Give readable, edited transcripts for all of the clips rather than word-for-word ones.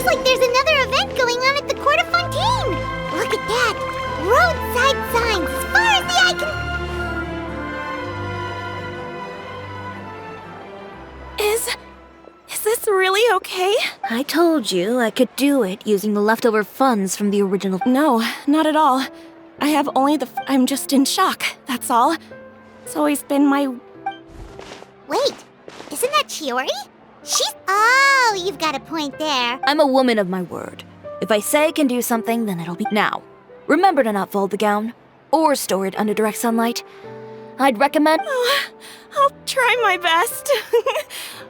Like there's another event going on at the court of Fontaine! Look at that! Roadside signs as far as the eye can... Is this really okay? I told you I could do it using the leftover funds from the original... No, not at all. I have only I'm just in shock, that's all. It's always been my... Wait, isn't that Chiori? She's... Oh, you've got a point there. I'm a woman of my word. If I say I can do something, then it'll be... Now, remember to not fold the gown, or store it under direct sunlight. I'd recommend... Oh, I'll try my best.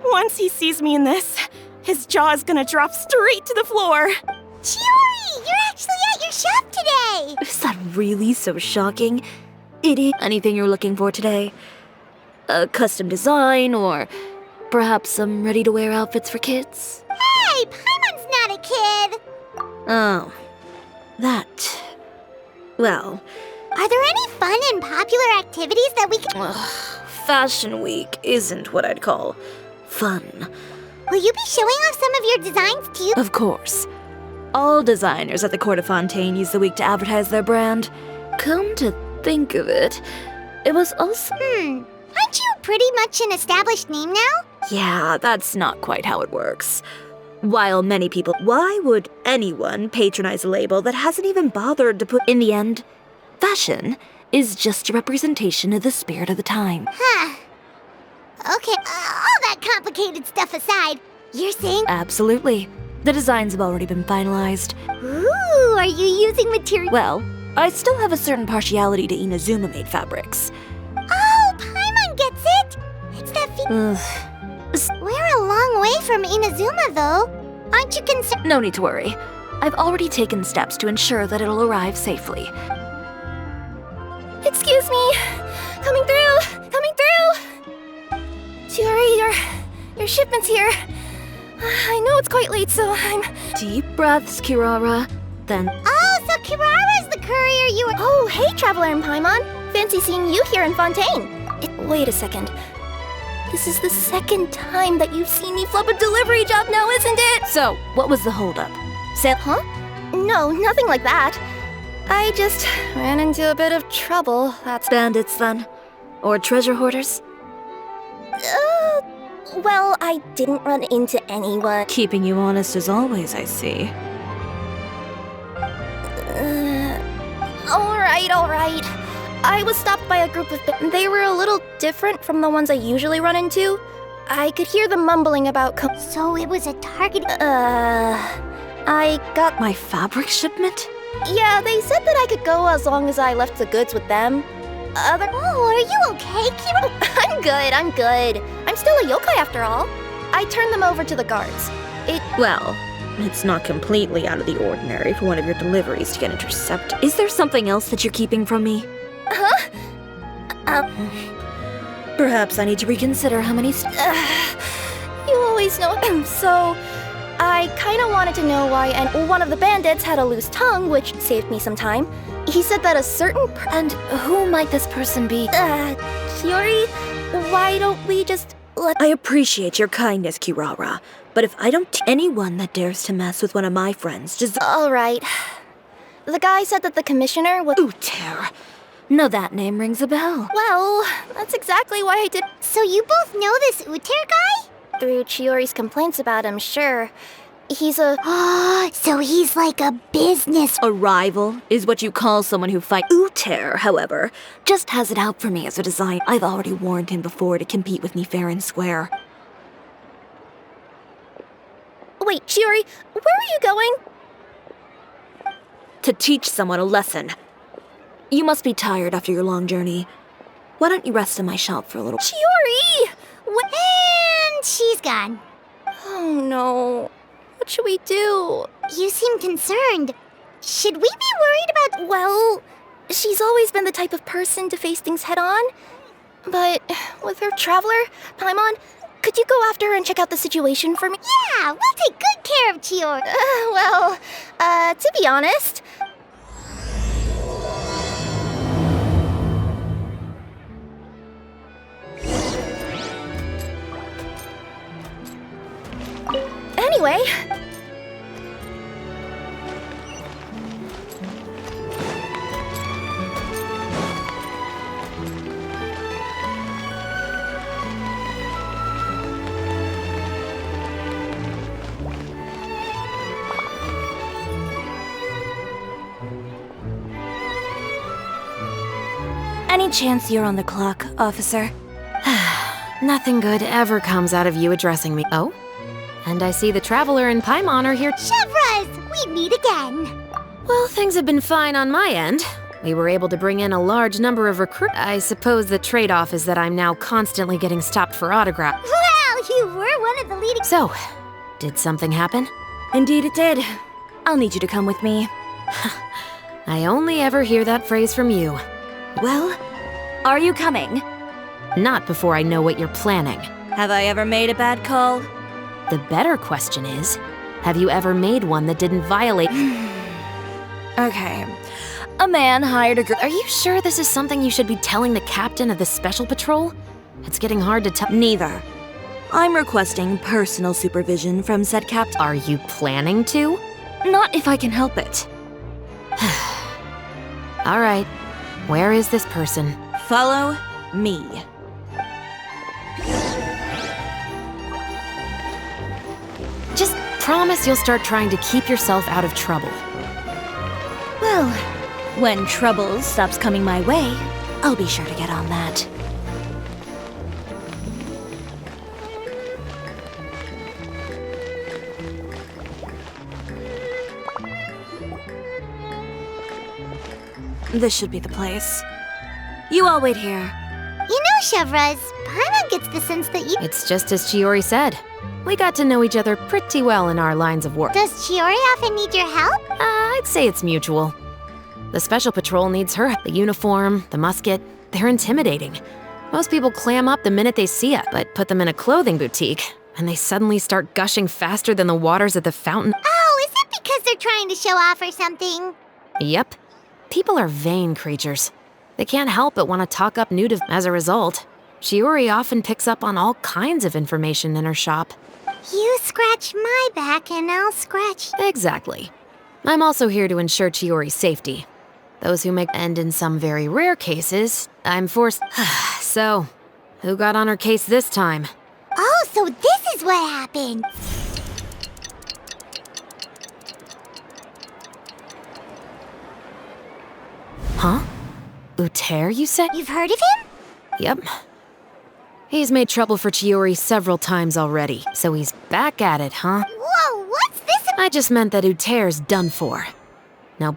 Once he sees me in this, his jaw is gonna drop straight to the floor. Chiori, you're actually at your shop today! Is that really so shocking? Idiot. Anything you're looking for today? A custom design, or... perhaps some ready-to-wear outfits for kids? Hey, Paimon's not a kid! Oh. That... Well... Are there any fun and popular activities that we can... Fashion Week isn't what I'd call fun. Will you be showing off some of your designs too? Of course. All designers at the Court of Fontaine use the week to advertise their brand. Come to think of it, it was also... Aren't you pretty much an established name now? Yeah, that's not quite how it works. While many people... Why would anyone patronize a label that hasn't even bothered to put... In the end, fashion is just a representation of the spirit of the time. Huh. Okay, all that complicated stuff aside, you're saying... Absolutely. The designs have already been finalized. Ooh, are you using material... Well, I still have a certain partiality to Inazuma-made fabrics. Oh, Paimon gets it! It's that We're a long way from Inazuma, though. Aren't you concerned? No need to worry. I've already taken steps to ensure that it'll arrive safely. Excuse me! Coming through! Coming through! Chiori, your shipment's here. I know it's quite late, so I'm... Deep breaths, Kirara. Then... Oh, so Kirara's the courier you were... Oh, hey, Traveler and Paimon. Fancy seeing you here in Fontaine. Wait a second. This is the second time that you've seen me flub a delivery job now, isn't it? So, what was the holdup? Huh? No, nothing like that. I just ran into a bit of trouble, that's... Bandits, then? Or treasure hoarders? Well, I didn't run into anyone. Keeping you honest as always, I see. Alright. I was stopped by a group of... They were a little different from the ones I usually run into. I could hear them mumbling about... So it was a target... I got... My fabric shipment? Yeah, they said that I could go as long as I left the goods with them. Oh, are you okay, Kira? I'm good. I'm still a yokai after all. I turned them over to the guards. Well, it's not completely out of the ordinary for one of your deliveries to get intercepted. Is there something else that you're keeping from me? Huh? Perhaps I need to reconsider how many... You always know... So, I kinda wanted to know why, and one of the bandits had a loose tongue, which saved me some time. He said that a certain And who might this person be? Chiori, why don't we just let... I appreciate your kindness, Kirara, but if I don't... Anyone that dares to mess with one of my friends just... Alright. The guy said that the commissioner was... Uter. No, that name rings a bell. Well, that's exactly why I did... So you both know this Uter guy? Through Chiori's complaints about him, sure. He's a... So he's like a business... A rival is what you call someone who fights. Uter, however, just has it out for me as a designer. I've already warned him before to compete with me fair and square. Wait, Chiori, where are you going? To teach someone a lesson. You must be tired after your long journey. Why don't you rest in my shop for a little? Chiori! And she's gone. Oh no. What should we do? You seem concerned. Should we be worried about... Well, she's always been the type of person to face things head on. But with her traveler, Paimon, could you go after her and check out the situation for me? Yeah, we'll take good care of Chiori. To be honest... Anyway... Any chance you're on the clock, officer? Nothing good ever comes out of you addressing me. Oh? And I see the Traveler and Paimon are here. Chevras, we meet again. Well, things have been fine on my end. We were able to bring in a large number of recruits. I suppose the trade-off is that I'm now constantly getting stopped for autographs. Well, you were one of the leading... So, did something happen? Indeed it did. I'll need you to come with me. I only ever hear that phrase from you. Well, are you coming? Not before I know what you're planning. Have I ever made a bad call? The better question is, have you ever made one that didn't violate... Okay. A man hired a girl. Are you sure this is something you should be telling the captain of the Special Patrol? It's getting hard to tell. Neither. I'm requesting personal supervision from said captain. Are you planning to? Not if I can help it. All right. Where is this person? Follow me. Just promise you'll start trying to keep yourself out of trouble. Well, when trouble stops coming my way, I'll be sure to get on that. This should be the place. You all wait here. You know, Chevras, Paimon gets the sense that you... It's just as Chiori said. We got to know each other pretty well in our lines of work. Does Chiori often need your help? I'd say it's mutual. The Special Patrol needs her. The uniform, the musket, they're intimidating. Most people clam up the minute they see it, but put them in a clothing boutique, and they suddenly start gushing faster than the waters at the fountain. Oh, is it because they're trying to show off or something? Yep. People are vain creatures. They can't help but want to talk up new As a result, Chiori often picks up on all kinds of information in her shop. You scratch my back and I'll scratch... Exactly. I'm also here to ensure Chiori's safety. Those who make and in some very rare cases, I'm forced... So, who got on her case this time? Oh, so this is what happened. Huh? Uter, you said? You've heard of him? Yep. He's made trouble for Chiori several times already, so he's back at it, huh? Whoa, what's this? I just meant that Uter's done for. Now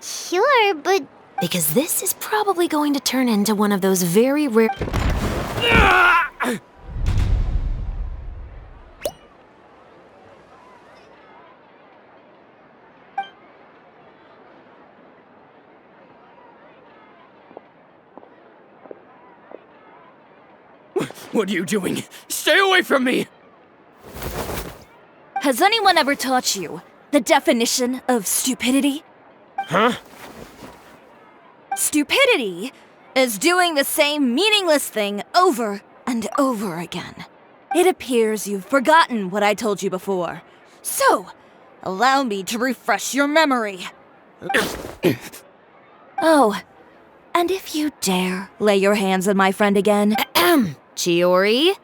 Sure, but... because this is probably going to turn into one of those very rare... What are you doing? Stay away from me! Has anyone ever taught you the definition of stupidity? Huh? Stupidity is doing the same meaningless thing over and over again. It appears you've forgotten what I told you before. So, allow me to refresh your memory. Oh, and if you dare lay your hands on my friend again... Chiori?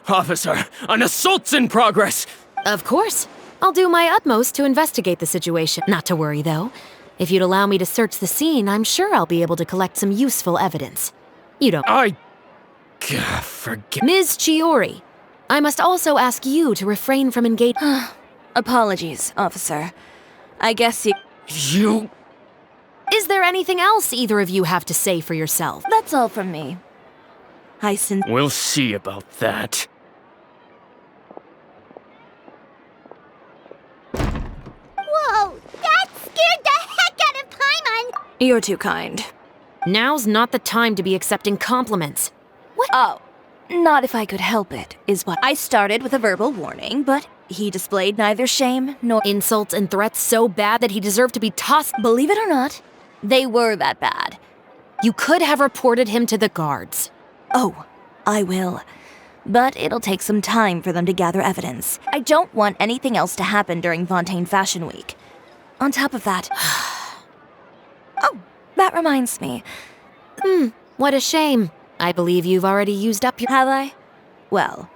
Officer, an assault's in progress! Of course. I'll do my utmost to investigate the situation. Not to worry, though. If you'd allow me to search the scene, I'm sure I'll be able to collect some useful evidence. You don't... Forget... Ms. Chiori, I must also ask you to refrain from engaging. Apologies, officer. I guess you... You... Is there anything else either of you have to say for yourself? That's all from me. We'll see about that. Whoa, that scared the heck out of Paimon! You're too kind. Now's not the time to be accepting compliments. What? Oh, not if I could help it, is what I started with a verbal warning, but he displayed neither shame nor Insults and threats so bad that he deserved to be tossed. Believe it or not, they were that bad. You could have reported him to the guards. Oh, I will. But it'll take some time for them to gather evidence. I don't want anything else to happen during Fontaine Fashion Week. On top of that... Oh, that reminds me. What a shame. I believe you've already used up your... Have I? Well,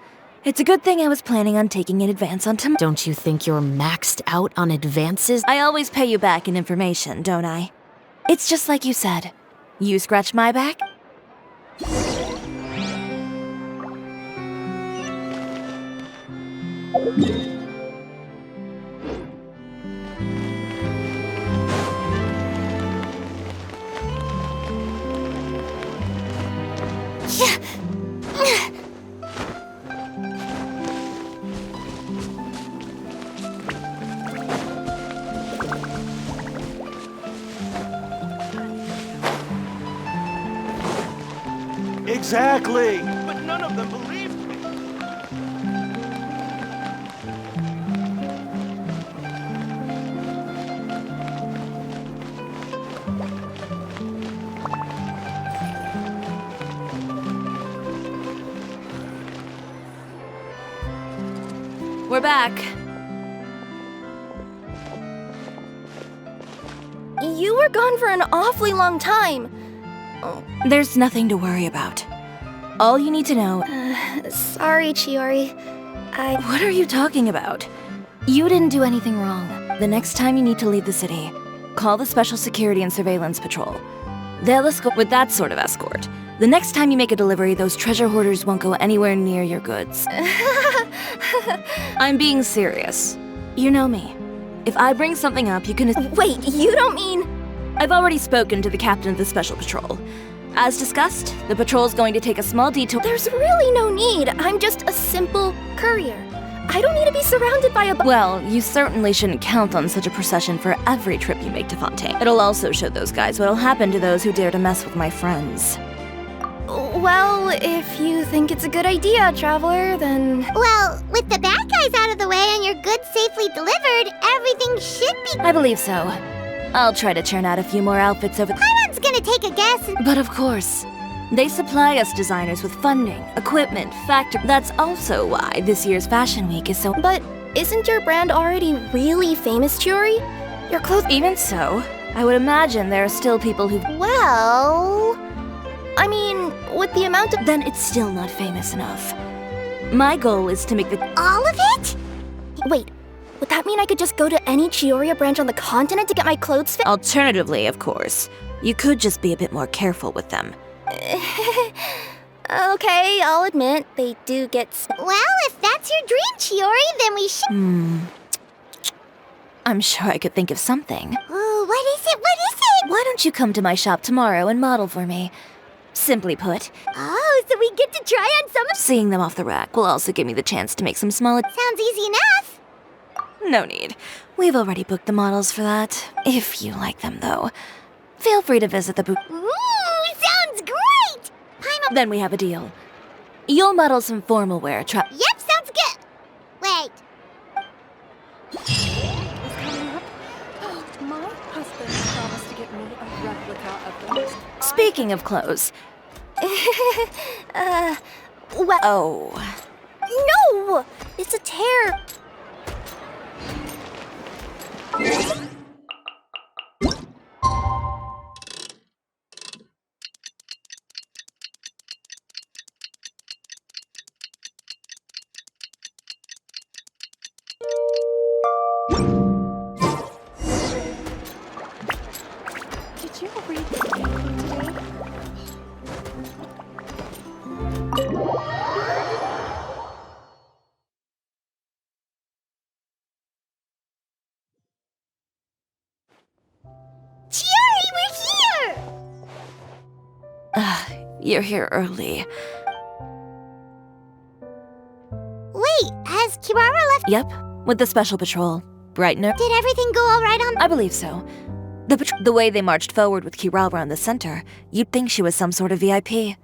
it's a good thing I was planning on taking an advance on tomorrow. Don't you think you're maxed out on advances? I always pay you back in information, don't I? It's just like you said. You scratch my back? Exactly! But none of them believed me. We're back. You were gone for an awfully long time. There's nothing to worry about. All you need to know... Sorry, Chiori. What are you talking about? You didn't do anything wrong. The next time you need to leave the city, call the Special Security and Surveillance Patrol. They'll escort with that sort of escort. The next time you make a delivery, those treasure hoarders won't go anywhere near your goods. I'm being serious. You know me. If I bring something up, you can... Wait, you don't mean... I've already spoken to the captain of the Special Patrol. As discussed, the patrol's going to take a small detour. There's really no need. I'm just a simple courier. I don't need to be surrounded by a... Well, you certainly shouldn't count on such a procession for every trip you make to Fontaine. It'll also show those guys what'll happen to those who dare to mess with my friends. Well, if you think it's a good idea, Traveler, then... Well, with the bad guys out of the way and your goods safely delivered, everything should be... I believe so. I'll try to churn out a few more outfits over... Paimon's gonna take a guess and... But of course, they supply us designers with funding, equipment, factory... That's also why this year's Fashion Week is so... But isn't your brand already really famous, Chiori? Your clothes... Even so, I would imagine there are still people who... Well... I mean, with the amount of... Then it's still not famous enough. My goal is to make the... All of it? Wait, would that mean I could just go to any Chioria branch on the continent to get my clothes fit? Alternatively, of course, you could just be a bit more careful with them. Okay, I'll admit, they do get... Well, if that's your dream, Chiori, then we should... I'm sure I could think of something. Ooh, what is it? What is it? Why don't you come to my shop tomorrow and model for me? Simply put, Oh, so we get to try on some of... seeing them off the rack will also give me the chance to make some small... Sounds easy enough. No need. We've already booked the models for that. If you like them, though, feel free to visit the booth. Ooh, sounds great! Paimon... Then we have a deal. You'll model some formal wear. Yep, sounds good. Wait. My husband promised to get me a replica of the most... Speaking of clothes... Well... Oh... No! It's a tear. Did you read the paper today? you're here early. Wait, has Kirara left? Yep, with the special patrol. Bright and Did everything go all right on? I believe so. The way they marched forward with Kirara in the center, you'd think she was some sort of VIP.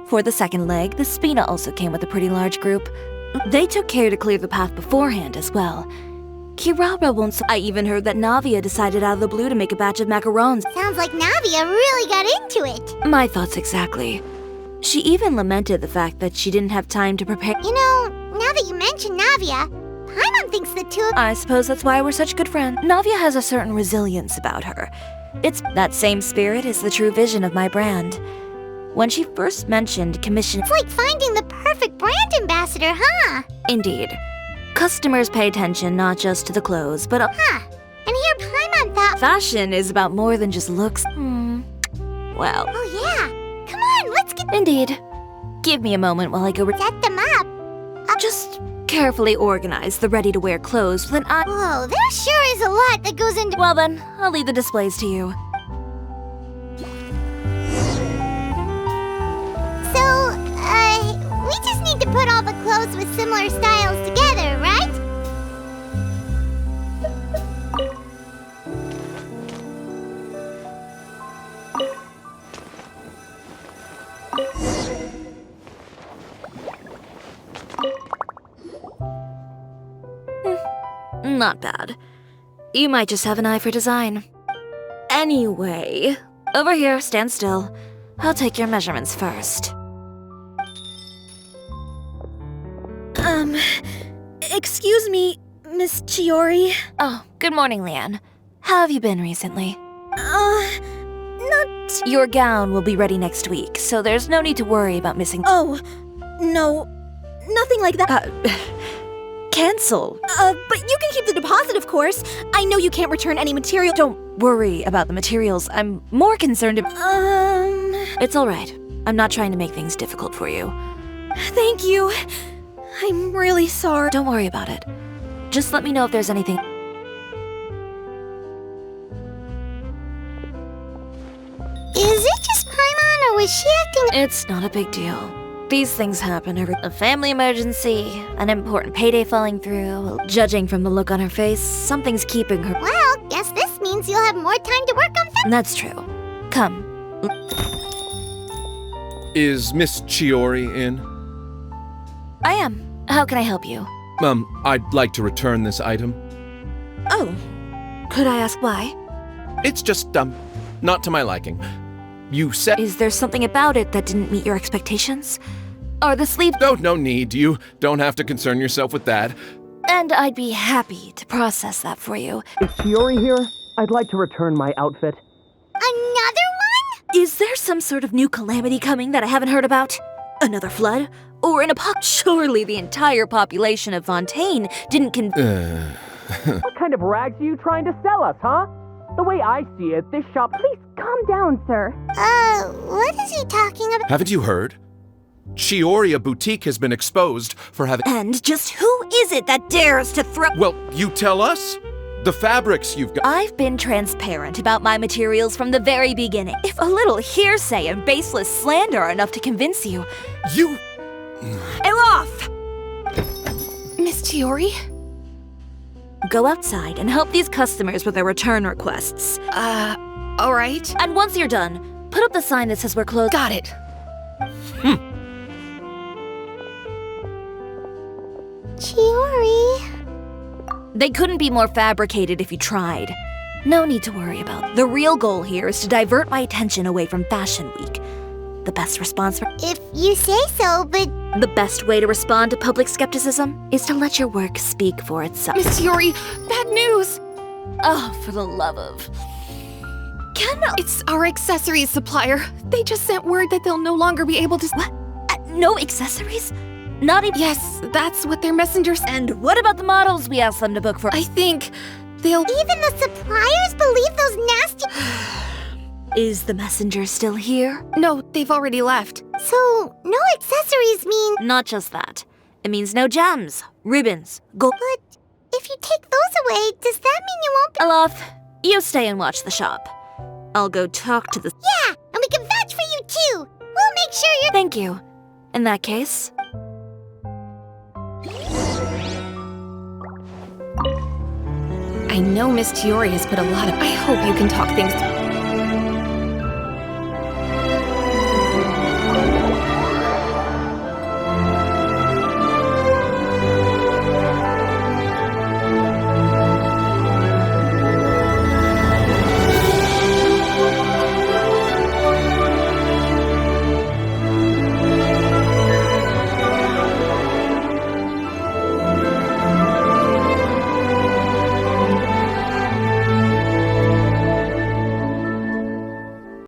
For the second leg, the Spina also came with a pretty large group. They took care to clear the path beforehand as well. Kirara won't. I even heard that Navia decided out of the blue to make a batch of macarons. Sounds like Navia really got into it. My thoughts exactly. She even lamented the fact that she didn't have time to prepare. You know, now that you mention Navia, Paimon thinks the two of... I suppose that's why we're such good friends. Navia has a certain resilience about her. It's that same spirit is the true vision of my brand. When she first mentioned commission... It's like finding the perfect brand ambassador, huh? Indeed. Customers pay attention not just to the clothes, but... Huh. And here Paimon thought... Fashion is about more than just looks. Well... Oh yeah. Come on, let's get... Indeed. Give me a moment while I go... Set them up. Just carefully organize the ready-to-wear clothes with an eye... Whoa, there sure is a lot that goes into... Well then, I'll leave the displays to you. So, we just need to put all the clothes with similar styles together, right? Not bad. You might just have an eye for design. Anyway, over here, stand still. I'll take your measurements first. Excuse me, Miss Chiori. Oh, good morning, Leanne. How have you been recently? Not... Your gown will be ready next week, so there's no need to worry about missing... Oh, no. Nothing like that. Cancel. But you can keep the deposit, of course. I know you can't return any material. Don't worry about the materials. I'm more concerned about... It's all right. I'm not trying to make things difficult for you. Thank you. I'm really sorry. Don't worry about it. Just let me know if there's anything... Is it just Paimon, or was she acting... It's not a big deal. These things happen every... A family emergency, an important payday falling through. Judging from the look on her face, something's keeping her... Well, guess this means you'll have more time to work on... That's true. Come. Is Miss Chiori in? I am. How can I help you? I'd like to return this item. Oh. Could I ask why? It's just, not to my liking. You said... Is there something about it that didn't meet your expectations? Are the sleeves... Oh, no need. You don't have to concern yourself with that. And I'd be happy to process that for you. Is Chiori here? I'd like to return my outfit. Another one? Is there some sort of new calamity coming that I haven't heard about? Another flood? Or an apocalypse? Surely the entire population of Fontaine didn't What kind of rags are you trying to sell us, huh? The way I see it, this shop... Please calm down, sir. What is he talking about? Haven't you heard? Chiori Boutique has been exposed for having... And just who is it that dares to throw... Well, you tell us. The fabrics you've got... I've been transparent about my materials from the very beginning. If a little hearsay and baseless slander are enough to convince you... You... Off! Miss Chiori? Go outside and help these customers with their return requests. All right. And once you're done, put up the sign that says we're closed. Got it. Chiori... They couldn't be more fabricated if you tried. No need to worry about it. The real goal here is to divert my attention away from Fashion Week. The best response... If you say so, but... The best way to respond to public skepticism is to let your work speak for itself. Miss Chiori, bad news! Oh, for the love of... It's our accessories supplier. They just sent word that they'll no longer be able to... What? No accessories? Not even... Yes, that's what their messengers... And what about the models we asked them to book for? I think they'll... Even the suppliers believe those nasty... Is the messenger still here? No, they've already left. So, no accessories mean... Not just that. It means no gems, ribbons, gold... But if you take those away, does that mean you won't be... Alaf, you stay and watch the shop. I'll go talk to the... Yeah, and we can vouch for you too! We'll make sure you're— Thank you. In that case... I know Miss Chiori has put a lot of— I hope you can talk things through.